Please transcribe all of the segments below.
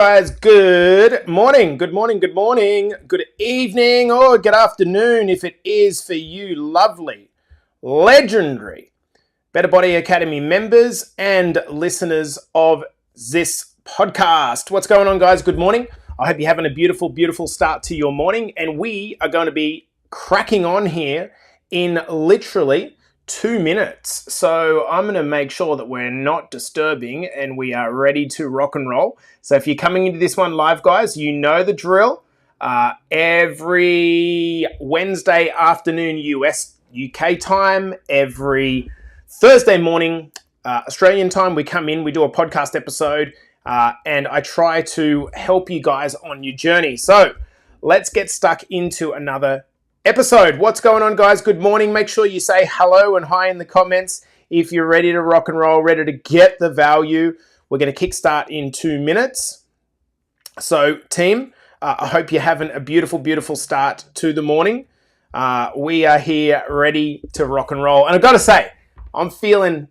Guys, good morning, good evening, or good afternoon if it is for you lovely, legendary Better Body Academy members and listeners of this podcast. What's going on, guys? Good morning. I hope you're having a beautiful start to your morning, and we are going to be cracking on here in literally 2 minutes. So I'm going to make sure that we're not disturbing and we are ready to rock and roll. So if you're coming into this one live, guys, you know the drill. Every Wednesday afternoon UK time, every Thursday morning Australian time, we come in, we do a podcast episode, and I try to help you guys on your journey. So let's get stuck into another episode. What's going on, guys? Good morning. Make sure you say hello and hi in the comments if you're ready to rock and roll, ready to get the value. We're going to kickstart in 2 minutes. So, team, I hope you're having a beautiful start to the morning. We are here ready to rock and roll. And I've got to say, I'm feeling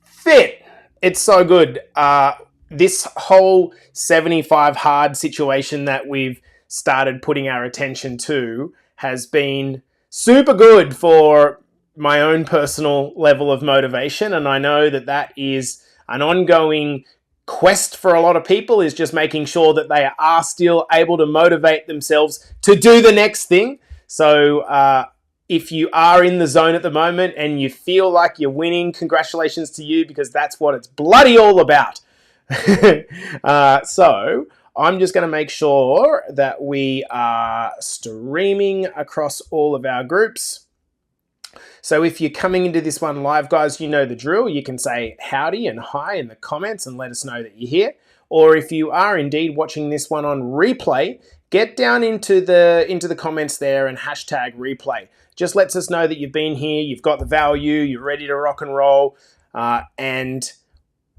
fit. It's so good. This whole 75 hard situation that we've started putting our attention to has been super good for my own personal level of motivation. And I know that that is an ongoing quest for a lot of people, is just making sure that they are still able to motivate themselves to do the next thing. So if you are in the zone at the moment and you feel like you're winning, congratulations to you, because that's what it's bloody all about. So I'm just going to make sure that we are streaming across all of our groups. So if you're coming into this one live, guys, you know the drill. You can say howdy and hi in the comments and let us know that you're here. Or if you are indeed watching this one on replay, get down into the comments there and hashtag replay. Just lets us know that you've been here, you've got the value, you're ready to rock and roll, and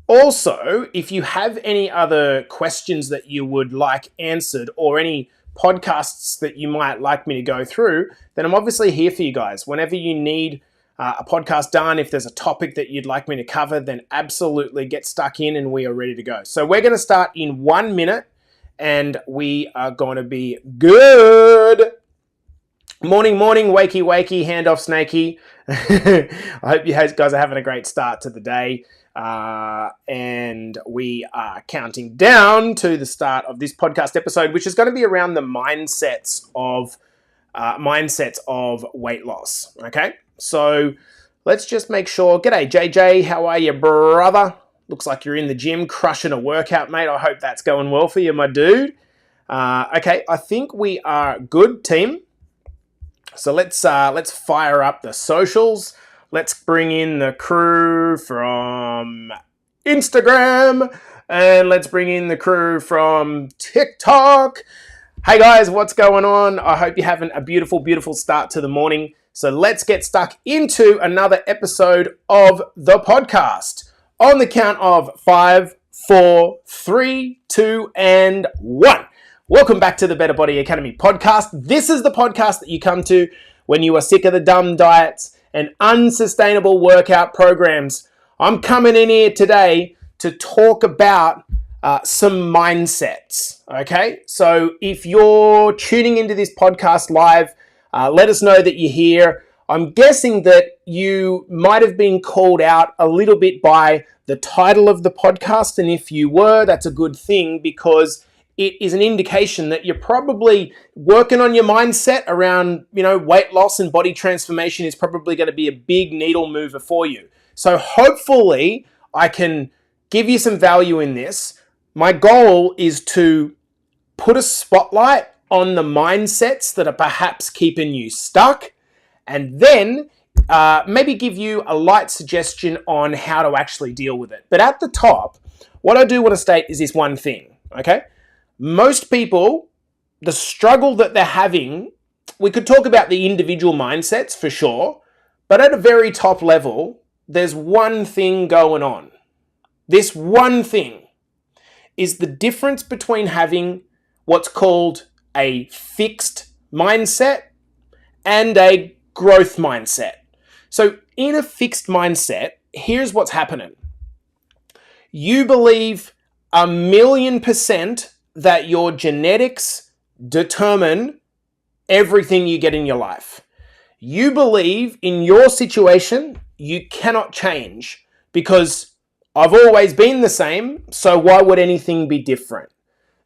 also, if you have any other questions that you would like answered or any podcasts that you might like me to go through, then I'm obviously here for you guys. Whenever you need a podcast done, if there's a topic that you'd like me to cover, then absolutely get stuck in and we are ready to go. So we're going to start in 1 minute and we are going to be good. Morning, wakey, handoff snaky. I hope you guys are having a great start to the day. And we are counting down to the start of this podcast episode, which is going to be around the mindsets of weight loss. Okay, so let's just make sure. G'day, JJ. How are you, brother? Looks like you're in the gym, crushing a workout, mate. I hope that's going well for you, my dude. Okay, I think we are good, team. So let's fire up the socials. Let's bring in the crew from Instagram and let's bring in the crew from TikTok. Hey guys, what's going on? I hope you're having a beautiful start to the morning. So let's get stuck into another episode of the podcast. On the count of 5, 4, 3, 2, and 1. Welcome back to the Better Body Academy podcast. This is the podcast that you come to when you are sick of the dumb diets and unsustainable workout programs. I'm coming in here today to talk about some mindsets, okay? So if you're tuning into this podcast live, let us know that you're here. I'm guessing that you might have been called out a little bit by the title of the podcast, and if you were, that's a good thing, because it is an indication that you're probably working on your mindset around, weight loss and body transformation is probably going to be a big needle mover for you. So hopefully I can give you some value in this. My goal is to put a spotlight on the mindsets that are perhaps keeping you stuck, and then maybe give you a light suggestion on how to actually deal with it. But at the top, what I do want to state is this one thing, okay? Most people, the struggle that they're having, we could talk about the individual mindsets for sure, but at a very top level, there's one thing going on. This one thing is the difference between having what's called a fixed mindset and a growth mindset. So in a fixed mindset, here's what's happening. You believe 1,000,000% that your genetics determine everything you get in your life. You believe in your situation, you cannot change because I've always been the same, so why would anything be different?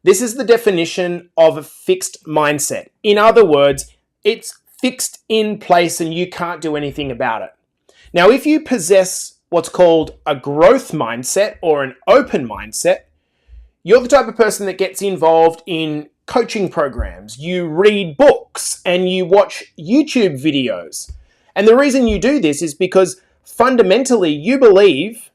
This is the definition of a fixed mindset. In other words, it's fixed in place and you can't do anything about it. Now, if you possess what's called a growth mindset or an open mindset, you're the type of person that gets involved in coaching programs, you read books, and you watch YouTube videos. And the reason you do this is because fundamentally you believe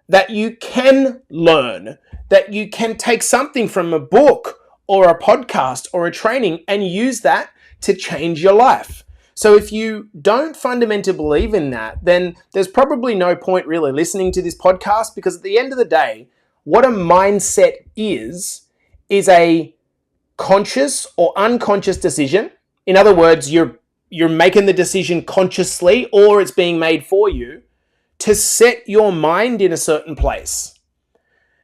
that you can learn, that you can take something from a book or a podcast or a training and use that to change your life. So if you don't fundamentally believe in that, then there's probably no point really listening to this podcast, because at the end of the day, what a mindset is a conscious or unconscious decision. In other words, you're making the decision consciously or it's being made for you to set your mind in a certain place.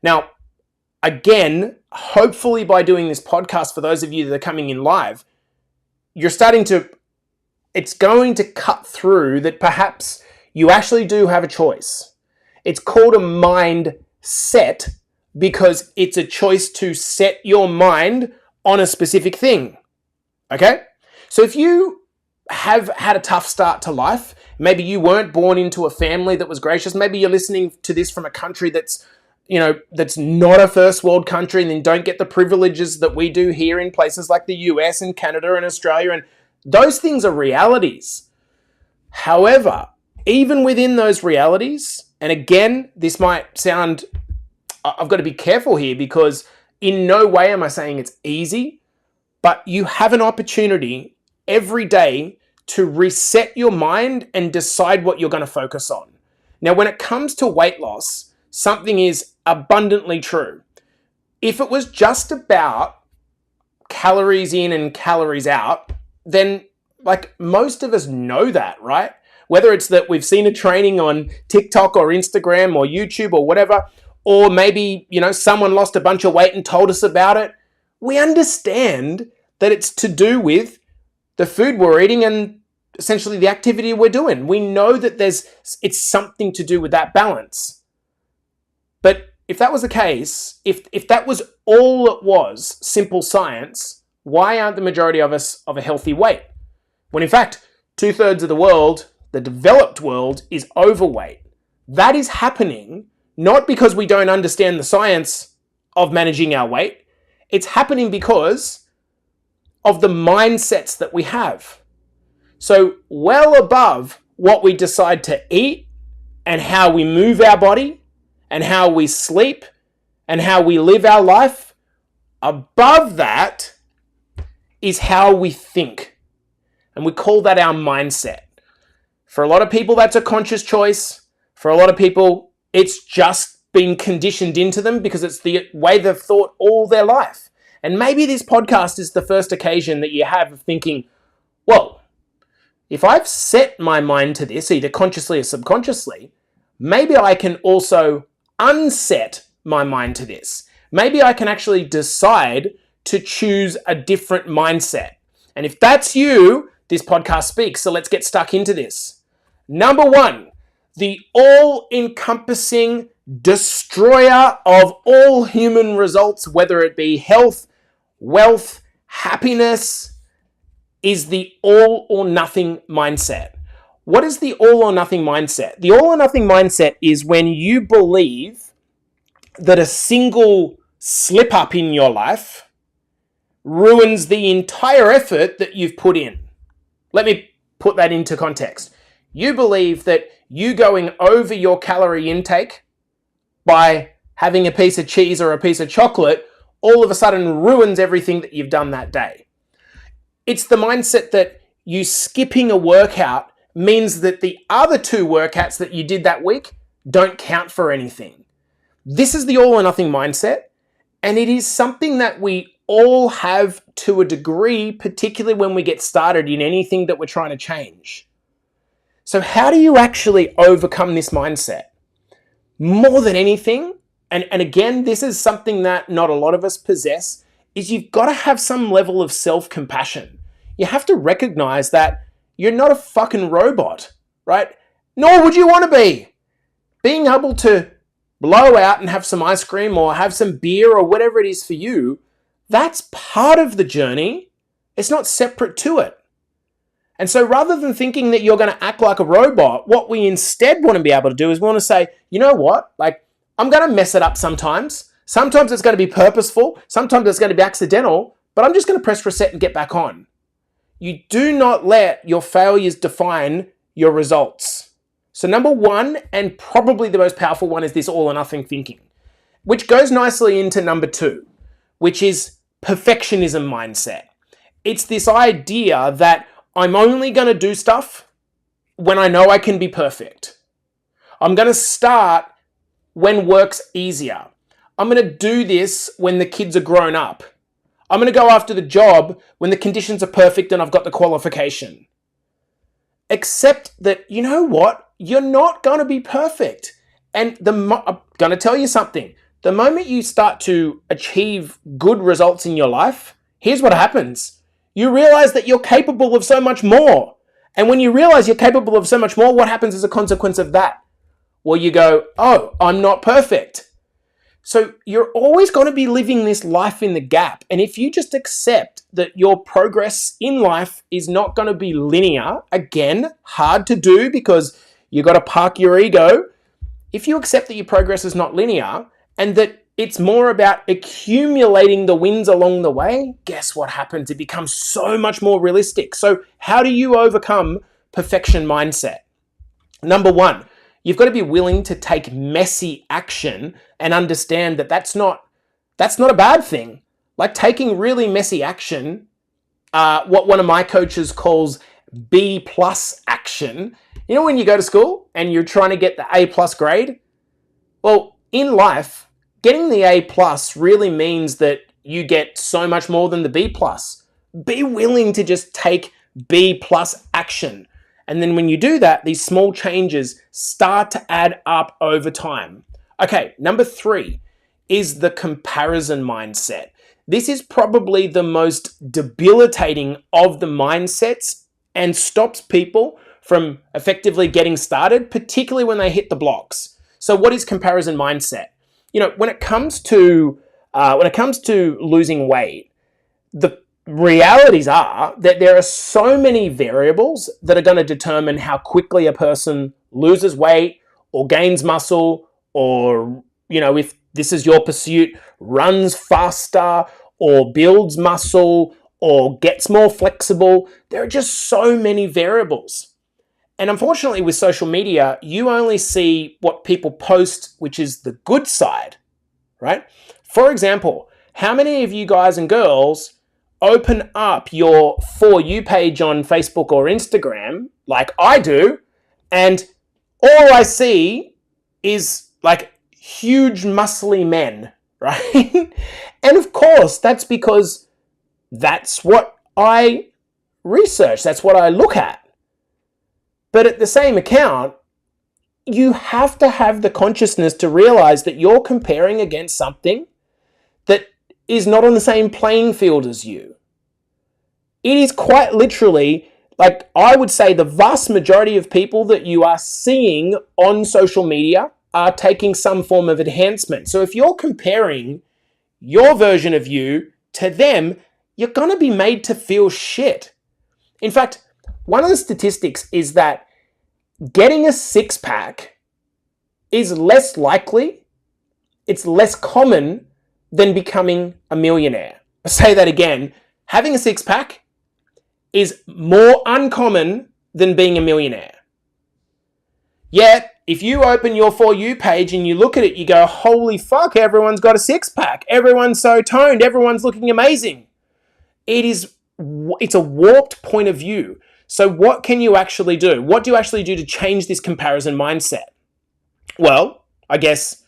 Now, again, hopefully by doing this podcast, for those of you that are coming in live, it's going to cut through that perhaps you actually do have a choice. It's called a mindset because it's a choice to set your mind on a specific thing. Okay? So if you have had a tough start to life, maybe you weren't born into a family that was gracious, maybe you're listening to this from a country that's not a first world country and then don't get the privileges that we do here in places like the US and Canada and Australia, and those things are realities. However, even within those realities, and again, this might sound, I've got to be careful here because in no way am I saying it's easy, but you have an opportunity every day to reset your mind and decide what you're going to focus on. Now, when it comes to weight loss, something is abundantly true. If it was just about calories in and calories out, then like most of us know that, right? Whether it's that we've seen a training on TikTok or Instagram or YouTube or whatever, or maybe, someone lost a bunch of weight and told us about it. We understand that it's to do with the food we're eating and essentially the activity we're doing. We know that it's something to do with that balance. But if that was the case, if that was all it was, simple science, why aren't the majority of us of a healthy weight? When in fact, 2/3 of the world, the developed world, is overweight. That is happening not because we don't understand the science of managing our weight. It's happening because of the mindsets that we have. So well above what we decide to eat and how we move our body and how we sleep and how we live our life, above that is how we think. And we call that our mindset. For a lot of people, that's a conscious choice. For a lot of people, it's just been conditioned into them because it's the way they've thought all their life. And maybe this podcast is the first occasion that you have of thinking, well, if I've set my mind to this, either consciously or subconsciously, maybe I can also unset my mind to this. Maybe I can actually decide to choose a different mindset. And if that's you, this podcast speaks. So let's get stuck into this. Number one, the all-encompassing destroyer of all human results, whether it be health, wealth, happiness, is the all or nothing mindset. What is the all or nothing mindset? The all or nothing mindset is when you believe that a single slip up in your life ruins the entire effort that you've put in. Let me put that into context. You believe that you going over your calorie intake by having a piece of cheese or a piece of chocolate all of a sudden ruins everything that you've done that day. It's the mindset that you skipping a workout means that the other 2 workouts that you did that week don't count for anything. This is the all or nothing mindset, and it is something that we all have to a degree, particularly when we get started in anything that we're trying to change. So how do you actually overcome this mindset? More than anything, and again, this is something that not a lot of us possess, is you've got to have some level of self-compassion. You have to recognize that you're not a fucking robot, right? Nor would you want to be. Being able to blow out and have some ice cream or have some beer or whatever it is for you, that's part of the journey. It's not separate to it. And so rather than thinking that you're going to act like a robot, what we instead want to be able to do is we want to say, you know what? Like, I'm going to mess it up sometimes. Sometimes it's going to be purposeful. Sometimes it's going to be accidental, but I'm just going to press reset and get back on. You do not let your failures define your results. So number one, and probably the most powerful one, is this all or nothing thinking, which goes nicely into number two, which is perfectionism mindset. It's this idea that I'm only going to do stuff when I know I can be perfect. I'm going to start when work's easier. I'm going to do this when the kids are grown up. I'm going to go after the job when the conditions are perfect and I've got the qualification. Except that, you know what? You're not going to be perfect. And I'm going to tell you something. The moment you start to achieve good results in your life, here's what happens. You realize that you're capable of so much more. And when you realize you're capable of so much more, what happens as a consequence of that? Well, you go, oh, I'm not perfect. So you're always going to be living this life in the gap. And if you just accept that your progress in life is not going to be linear, again, hard to do because you've got to park your ego. If you accept that your progress is not linear and that it's more about accumulating the wins along the way, guess what happens? It becomes so much more realistic. So how do you overcome perfection mindset? Number one, you've got to be willing to take messy action and understand that that's not a bad thing. Like taking really messy action, what one of my coaches calls B+ action. You know when you go to school and you're trying to get the A+ grade? Well, in life, getting the A+ really means that you get so much more than the B+. Be willing to just take B+ action. And then when you do that, these small changes start to add up over time. Okay, number three is the comparison mindset. This is probably the most debilitating of the mindsets and stops people from effectively getting started, particularly when they hit the blocks. So what is comparison mindset? You know, when it comes to losing weight, the realities are that there are so many variables that are going to determine how quickly a person loses weight or gains muscle, or, you know, if this is your pursuit, runs faster or builds muscle or gets more flexible. There are just so many variables. And unfortunately with social media, you only see what people post, which is the good side, right? For example, how many of you guys and girls open up your For You page on Facebook or Instagram, like I do, and all I see is like huge muscly men, right? And of course, that's because that's what I research, that's what I look at. But at the same account, you have to have the consciousness to realize that you're comparing against something that is not on the same playing field as you. It is quite literally, like I would say the vast majority of people that you are seeing on social media are taking some form of enhancement. So if you're comparing your version of you to them, you're going to be made to feel shit. In fact, one of the statistics is that getting a six-pack is less likely, it's less common than becoming a millionaire. I'll say that again. Having a six-pack is more uncommon than being a millionaire. Yet, if you open your For You page and you look at it, you go, holy fuck, everyone's got a six-pack. Everyone's so toned. Everyone's looking amazing. It's a warped point of view. So what can you actually do? What do you actually do to change this comparison mindset? Well, I guess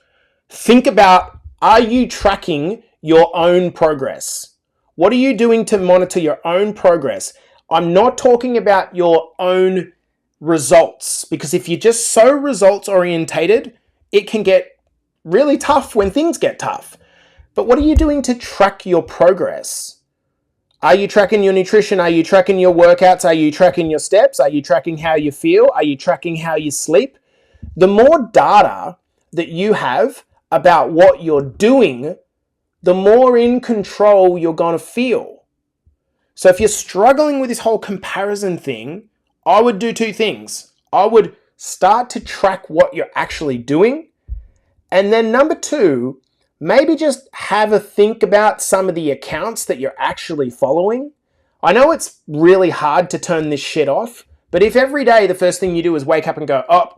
think about, are you tracking your own progress? What are you doing to monitor your own progress? I'm not talking about your own results, because if you're just so results orientated, it can get really tough when things get tough. But what are you doing to track your progress? Are you tracking your nutrition? Are you tracking your workouts? Are you tracking your steps? Are you tracking how you feel? Are you tracking how you sleep? The more data that you have about what you're doing, the more in control you're going to feel. So if you're struggling with this whole comparison thing, I would do two things. I would start to track what you're actually doing. And then number two, maybe just have a think about some of the accounts that you're actually following. I know it's really hard to turn this shit off, but if every day the first thing you do is wake up and go, oh,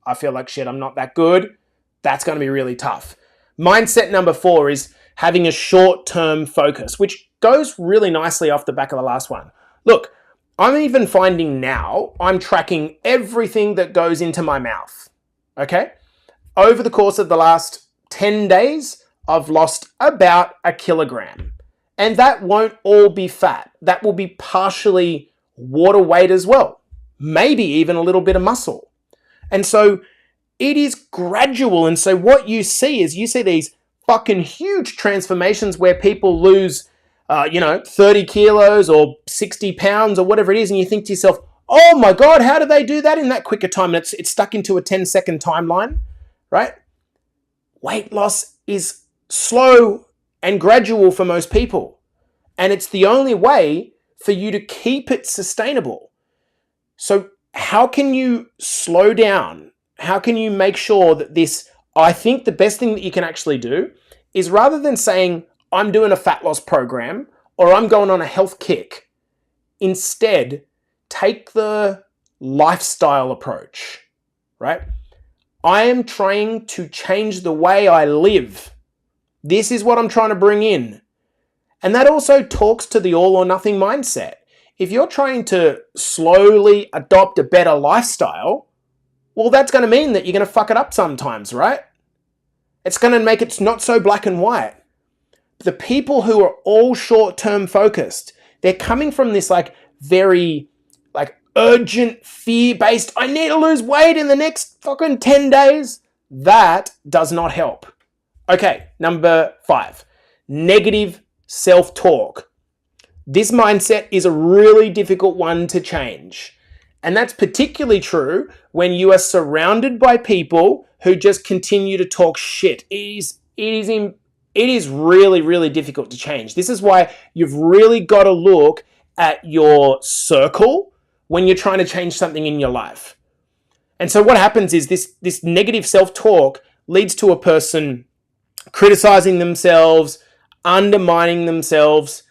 I feel like shit, I'm not that good, that's going to be really tough. Mindset number 4 is having a short-term focus, which goes really nicely off the back of the last one. Look, I'm even finding now I'm tracking everything that goes into my mouth, okay? Over the course of the last 10 days, I've lost about 1 kilogram. And that won't all be fat. That will be partially water weight as well. Maybe even a little bit of muscle. And so it is gradual. And so what you see is you see these fucking huge transformations where people lose, 30 kilos or 60 pounds or whatever it is. And you think to yourself, oh my God, how do they do that in that quicker time? And it's stuck into a 10-second timeline, right? Weight loss is slow and gradual for most people. And it's the only way for you to keep it sustainable. So how can you slow down? How can you make sure that this, I think the best thing that you can actually do is rather than saying, I'm doing a fat loss program or I'm going on a health kick, instead, take the lifestyle approach, right? I am trying to change the way I live. This is what I'm trying to bring in. And that also talks to the all or nothing mindset. If you're trying to slowly adopt a better lifestyle, well, that's going to mean that you're going to fuck it up sometimes, right? It's going to make it not so black and white. The people who are all short-term focused, they're coming from this very urgent fear-based, I need to lose weight in the next fucking 10 days. That does not help. Okay, number 5, negative self-talk. This mindset is a really difficult one to change. And that's particularly true when you are surrounded by people who just continue to talk shit. It is really, really difficult to change. This is why you've really got to look at your circle when you're trying to change something in your life. And so what happens is this negative self-talk leads to a person criticizing themselves, undermining themselves.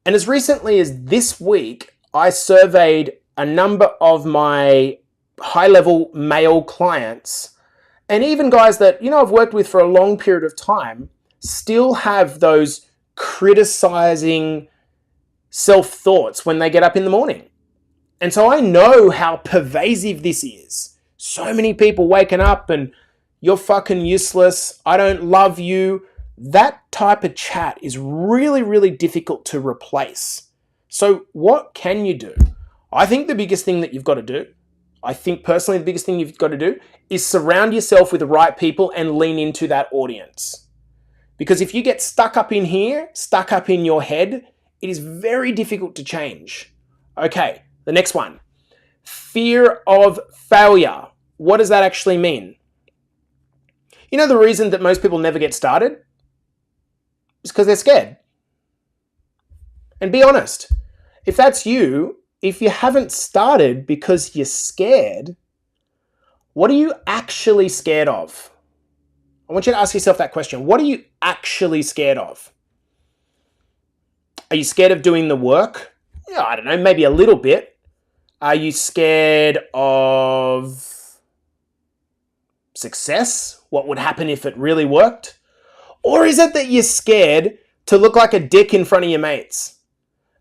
And as recently as this week, I surveyed a number of my high-level male clients, and even guys that, I've worked with for a long period of time, still have those criticizing self-thoughts when they get up in the morning. And so I know how pervasive this is. So many people waking up and you're fucking useless, I don't love you. That type of chat is really, really difficult to replace. So what can you do? I think the biggest thing that you've got to do, is surround yourself with the right people and lean into that audience. Because if you get stuck up in here, stuck up in your head, it is very difficult to change. Okay, the next one. Fear of failure. What does that actually mean? The reason that most people never get started is because they're scared. And be honest, if that's you, if you haven't started because you're scared, what are you actually scared of? I want you to ask yourself that question. What are you actually scared of? Are you scared of doing the work? Yeah, I don't know, maybe a little bit. Are you scared of success? What would happen if it really worked? Or is it that you're scared to look like a dick in front of your mates?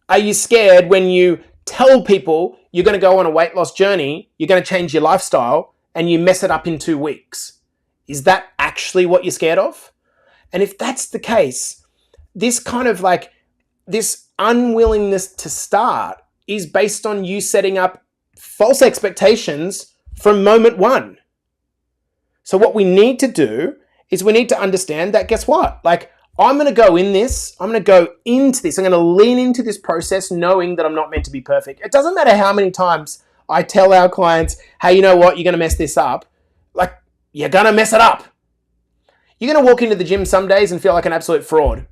Are you scared when you tell people you're going to go on a weight loss journey, you're going to change your lifestyle, and you mess it up in 2 weeks? Is that actually what you're scared of? And if that's the case, this kind of this unwillingness to start is based on you setting up false expectations from moment one. So what we need to do is we need to understand that, guess what? Like, I'm going to go into this, I'm going to lean into this process knowing that I'm not meant to be perfect. It doesn't matter how many times I tell our clients, hey, you know what, you're going to mess this up. Like, you're going to mess it up. You're going to walk into the gym some days and feel like an absolute fraud.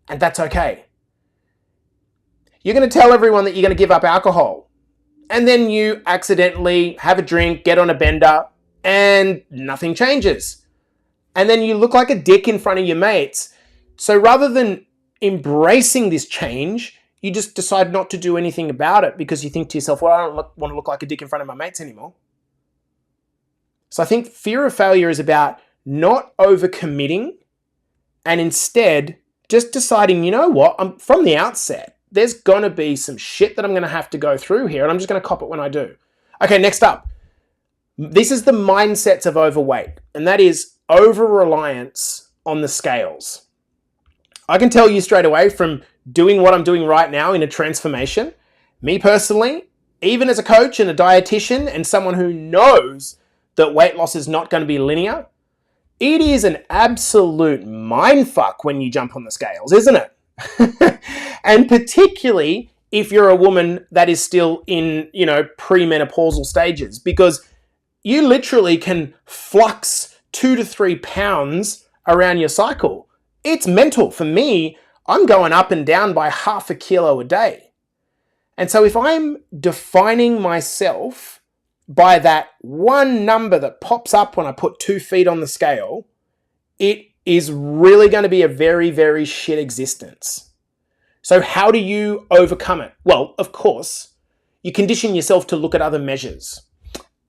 And that's okay. You're going to tell everyone that you're going to give up alcohol. And then you accidentally have a drink, get on a bender, and nothing changes. And then you look like a dick in front of your mates. So rather than embracing this change, you just decide not to do anything about it because you think to yourself, well, I don't want to look like a dick in front of my mates anymore. So I think fear of failure is about not overcommitting and instead just deciding, you know what, from the outset, there's going to be some shit that I'm going to have to go through here and I'm just going to cop it when I do. Okay, next up. This is the mindsets of overweight, and that is over-reliance on the scales. I can tell you straight away from doing what I'm doing right now in a transformation, me personally, even as a coach and a dietitian and someone who knows that weight loss is not going to be linear, it is an absolute mindfuck when you jump on the scales, isn't it? And particularly if you're a woman that is still in, premenopausal stages, because you literally can flux 2 to 3 pounds around your cycle. It's mental. For me, I'm going up and down by half a kilo a day. And so if I'm defining myself by that one number that pops up when I put 2 feet on the scale, it is really going to be a very, very shit existence. So how do you overcome it? Well, of course, you condition yourself to look at other measures.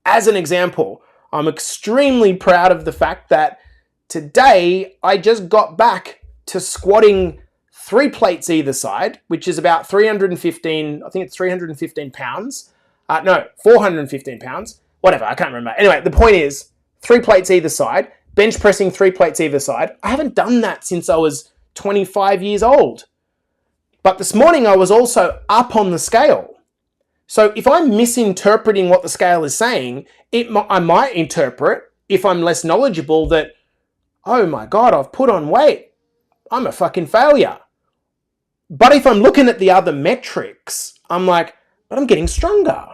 As an example, I'm extremely proud of the fact that today I just got back to squatting 3 plates either side, which is about 315, I think it's 315 pounds. 415 pounds. Whatever, I can't remember. Anyway, the point is 3 plates either side, bench pressing 3 plates either side. I haven't done that since I was 25 years old. But this morning I was also up on the scale. So if I'm misinterpreting what the scale is saying, I might interpret, if I'm less knowledgeable, that, oh my God, I've put on weight. I'm a fucking failure. But if I'm looking at the other metrics, I'm like, but I'm getting stronger.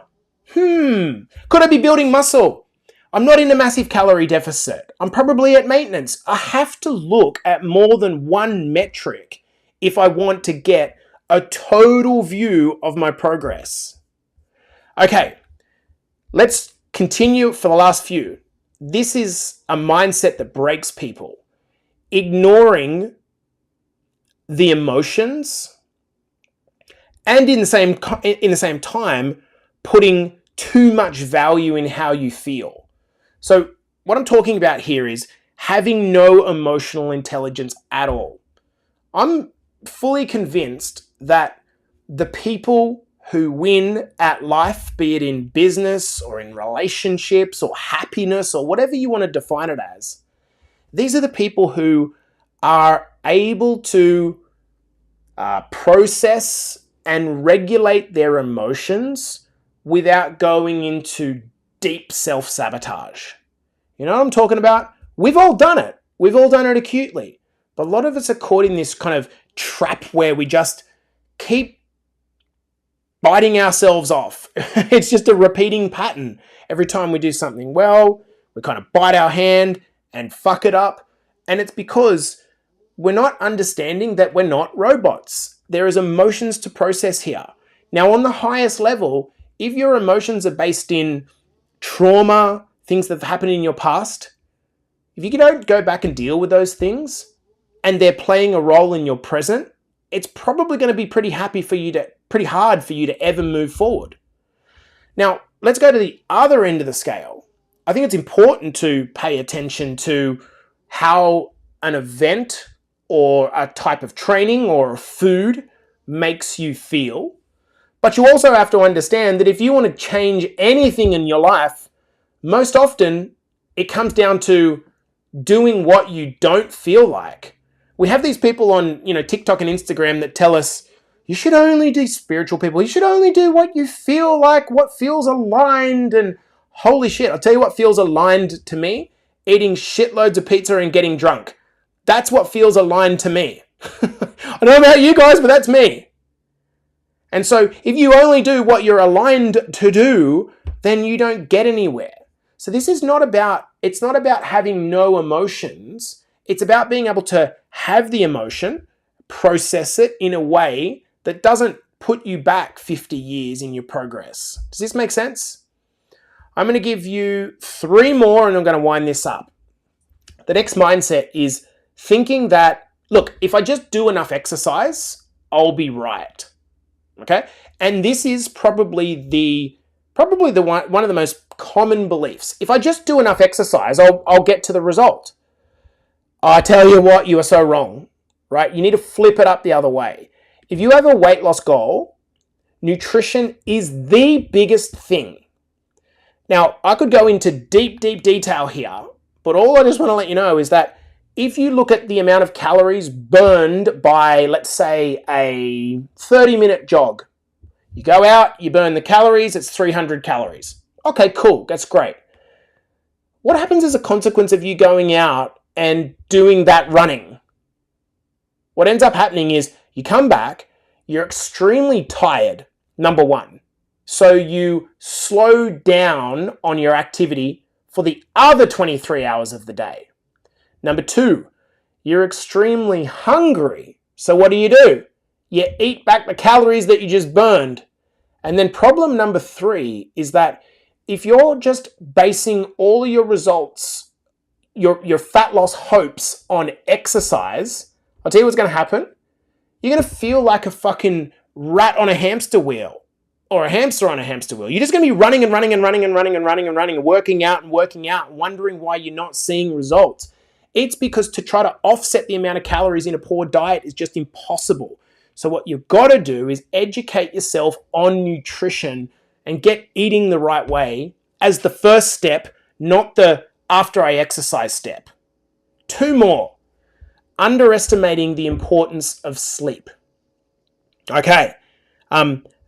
Could I be building muscle? I'm not in a massive calorie deficit. I'm probably at maintenance. I have to look at more than one metric if I want to get a total view of my progress. Okay, let's continue for the last few. This is a mindset that breaks people. Ignoring the emotions and in the same time, putting too much value in how you feel. So what I'm talking about here is having no emotional intelligence at all. I'm fully convinced that the people who win at life, be it in business or in relationships or happiness or whatever you want to define it as, these are the people who are able to process and regulate their emotions without going into deep self-sabotage. You know what I'm talking about? We've all done it. We've all done it acutely. But a lot of us are caught in this kind of trap where we just keep biting ourselves off. It's just a repeating pattern. Every time we do something well, we kind of bite our hand and fuck it up. And it's because we're not understanding that we're not robots. There is emotions to process here. Now, on the highest level, if your emotions are based in trauma, things that have happened in your past, if you don't go back and deal with those things and they're playing a role in your present, it's probably going to be pretty hard for you to ever move forward. Now, let's go to the other end of the scale. I think it's important to pay attention to how an event or a type of training or a food makes you feel. But you also have to understand that if you want to change anything in your life, most often it comes down to doing what you don't feel like. We have these people on, TikTok and Instagram that tell us, you should only do spiritual people. You should only do what you feel like, what feels aligned. And holy shit, I'll tell you what feels aligned to me. eating shitloads of pizza and getting drunk. That's what feels aligned to me. I don't know about you guys, but that's me. And so if you only do what you're aligned to do, then you don't get anywhere. So this is not about, it's not about having no emotions. It's about being able to have the emotion, process it in a way that doesn't put you back 50 years in your progress. Does this make sense? I'm going to give you 3 more and I'm going to wind this up. The next mindset is thinking that, look, if I just do enough exercise, I'll be right. Okay? And this is probably the one of the most common beliefs. If I just do enough exercise, I'll get to the result. I tell you what, you are so wrong, right? You need to flip it up the other way. If you have a weight loss goal, nutrition is the biggest thing. Now, I could go into deep detail here, but all I just want to let you know is that if you look at the amount of calories burned by, let's say, a 30-minute jog, you go out, you burn the calories, it's 300 calories. Okay, cool, that's great. What happens as a consequence of you going out and doing that running? What ends up happening is you come back, you're extremely tired, number one. So you slow down on your activity for the other 23 hours of the day. Number 2, you're extremely hungry. So what do? You eat back the calories that you just burned. And then problem number 3 is that if you're just basing all of your results, your fat loss hopes on exercise, I'll tell you what's going to happen. You're going to feel like a fucking rat on a hamster wheel. Or a hamster on a hamster wheel. You're just going to be running and working out, wondering why you're not seeing results. It's because to try to offset the amount of calories in a poor diet is just impossible. So what you've got to do is educate yourself on nutrition and get eating the right way as the first step, not the after I exercise step. 2 more. Underestimating the importance of sleep. Okay.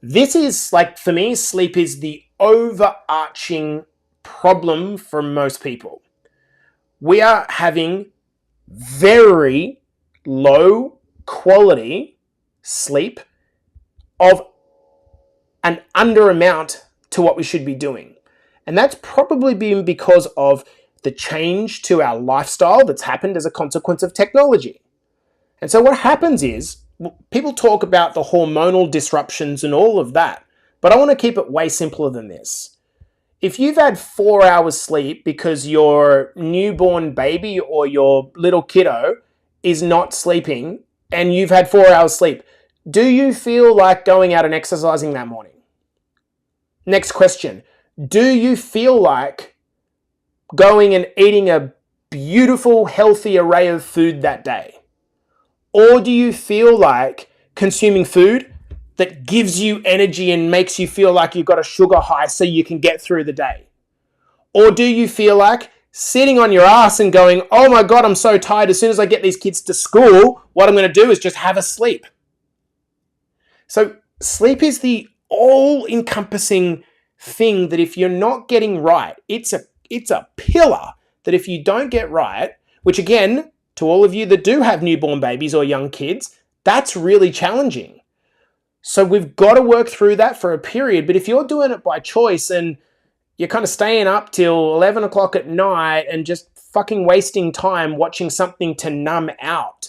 This is, like, for me, sleep is the overarching problem for most people. We are having very low quality sleep of an under amount to what we should be doing. And that's probably been because of the change to our lifestyle that's happened as a consequence of technology. And so what happens is, people talk about the hormonal disruptions and all of that, but I want to keep it way simpler than this. If you've had 4 hours sleep because your newborn baby or your little kiddo is not sleeping and you've had 4 hours sleep, do you feel like going out and exercising that morning? Next question. Do you feel like going and eating a beautiful, healthy array of food that day? Or do you feel like consuming food that gives you energy and makes you feel like you've got a sugar high so you can get through the day? Or do you feel like sitting on your ass and going, oh my God, I'm so tired. As soon as I get these kids to school, what I'm going to do is just have a sleep. So sleep is the all-encompassing thing that if you're not getting right, it's a pillar that if you don't get right, which again, to all of you that do have newborn babies or young kids, that's really challenging. So we've got to work through that for a period. But if you're doing it by choice and you're kind of staying up till 11 o'clock at night and just fucking wasting time watching something to numb out,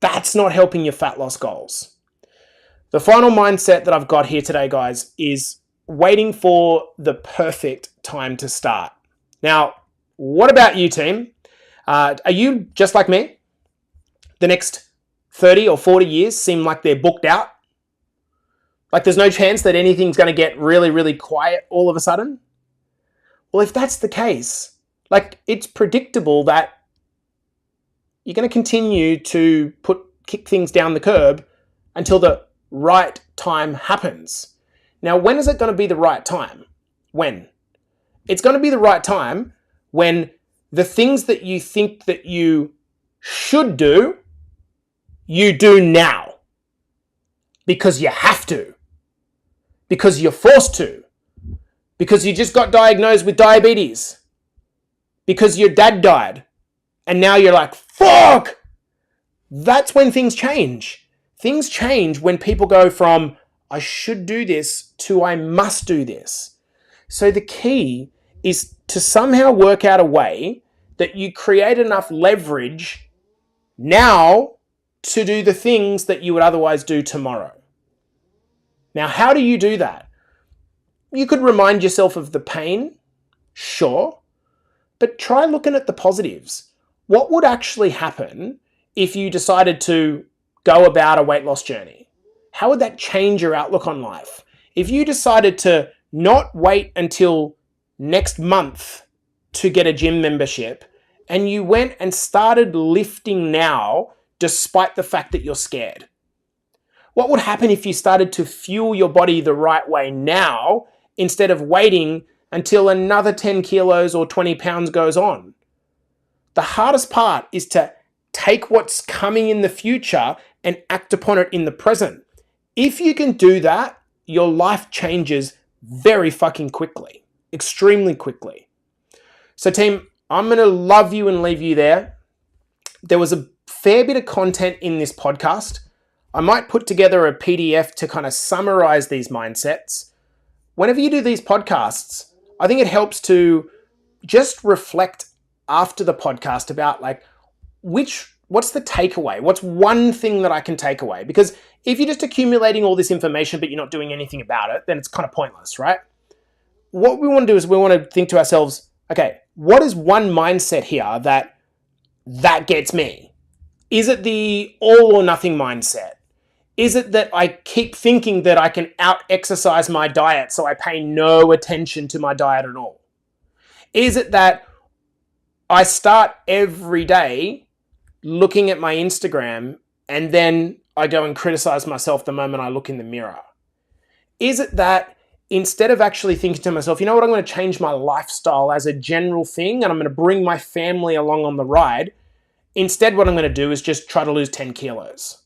that's not helping your fat loss goals. The final mindset that I've got here today, guys, is waiting for the perfect time to start. Now, what about you, team? Are you just like me? The next 30 or 40 years seem like they're booked out? Like there's no chance that anything's going to get really, really quiet all of a sudden? Well, if that's the case, like it's predictable that you're going to continue to kick things down the curb until the right time happens. Now, when is it going to be the right time? When? It's going to be the right time when the things that you think that you should do, you do now. Because you have to. Because you're forced to. Because you just got diagnosed with diabetes. because your dad died. And now you're like, fuck! That's when things change. Things change when people go from, I should do this, to I must do this. So the key is to somehow work out a way that you create enough leverage now to do the things that you would otherwise do tomorrow. Now, how do you do that? You could remind yourself of the pain, sure, but try looking at the positives. What would actually happen if you decided to go about a weight loss journey? How would that change your outlook on life? If you decided to not wait until next month to get a gym membership and you went and started lifting now despite the fact that you're scared? What would happen if you started to fuel your body the right way now instead of waiting until another 10 kilos or 20 pounds goes on? The hardest part is to take what's coming in the future and act upon it in the present. If you can do that, your life changes very fucking quickly, extremely quickly. So team, I'm going to love you and leave you there. There was a fair bit of content in this podcast. I might put together a PDF to kind of summarize these mindsets. Whenever you do these podcasts, I think it helps to just reflect after the podcast about like, what's the takeaway? What's one thing that I can take away? Because if you're just accumulating all this information, but you're not doing anything about it, then it's kind of pointless, right? What we want to do is we want to think to ourselves, okay, what is one mindset here that gets me? Is it the all or nothing mindset? Is it that I keep thinking that I can out-exercise my diet so I pay no attention to my diet at all? Is it that I start every day looking at my Instagram and then I go and criticize myself the moment I look in the mirror? Is it that instead of actually thinking to myself, you know what, I'm going to change my lifestyle as a general thing and I'm going to bring my family along on the ride, instead what I'm going to do is just try to lose 10 kilos?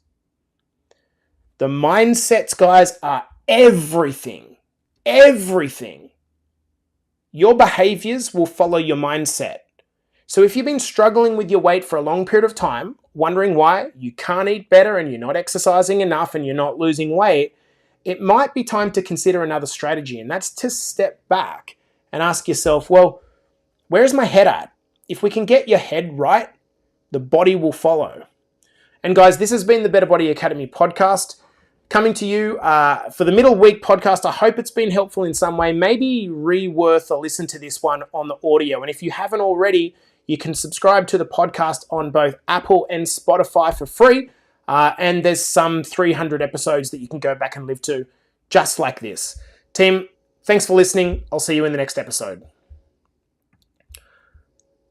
The mindsets, guys, are everything. Everything. Your behaviors will follow your mindset. So if you've been struggling with your weight for a long period of time, wondering why you can't eat better and you're not exercising enough and you're not losing weight, it might be time to consider another strategy, and that's to step back and ask yourself, well, where's my head at? If we can get your head right, the body will follow. And guys, this has been the Better Body Academy podcast, coming to you for the middle week podcast. I hope it's been helpful in some way. Maybe worth a listen to this one on the audio. And if you haven't already, you can subscribe to the podcast on both Apple and Spotify for free. And there's some 300 episodes that you can go back and live to just like this. Team, thanks for listening. I'll see you in the next episode.